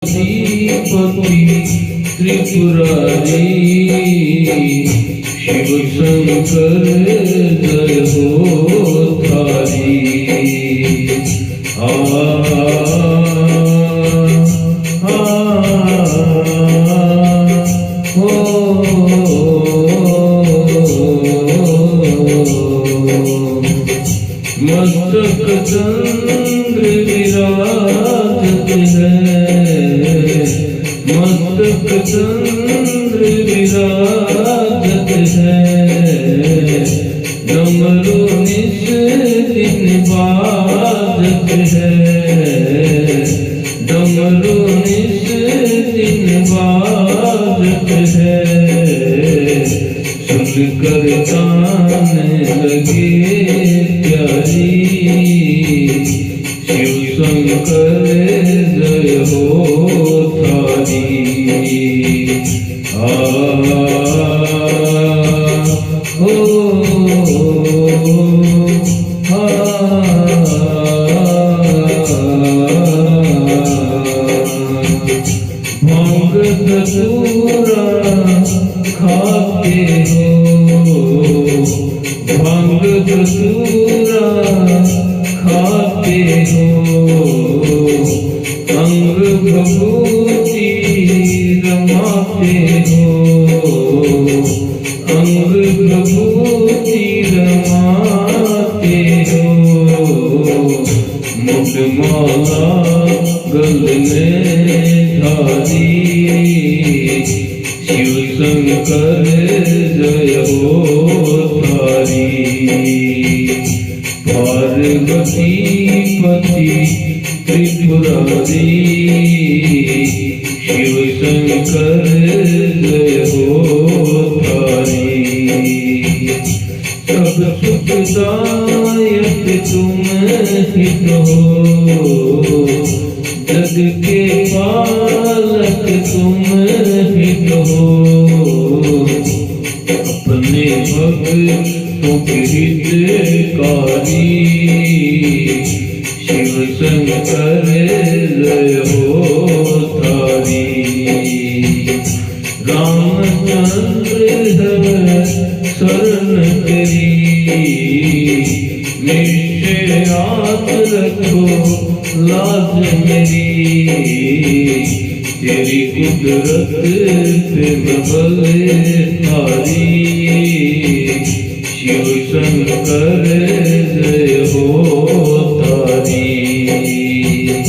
पति त्रिपुरारी शिव शंकर जय हो थारी। मस्तक चंद्र विराजत है, मस्तक चंद्र विराजत है, डमरू निश दिन बाजत है, डमरू निश दिन बाजत है, सुनकर ताने लगे प्यारी शिव शंकर जय हो थारी। भांग धतूरा खाते हो, भांग धतूरा खाते हो, अंग भभूति रमाते हो, अंग भभूति रमाते हो, मुखमाला गल में धारी शिव शंकर जय हो थारी। पार्वती पति त्रिपुरारी शिव शंकर जय हो थारी। सब सुखदायक तुम हित हो, जग के पालक तुम हित हो, अपने भक्तों के हितकारी शिव शंकर जय हो थारी। रामचंद्र है शरण तेरी, निश्चयात रखो लाज मेरी, तेरी कुदरत पे बल थारी शिव शंकर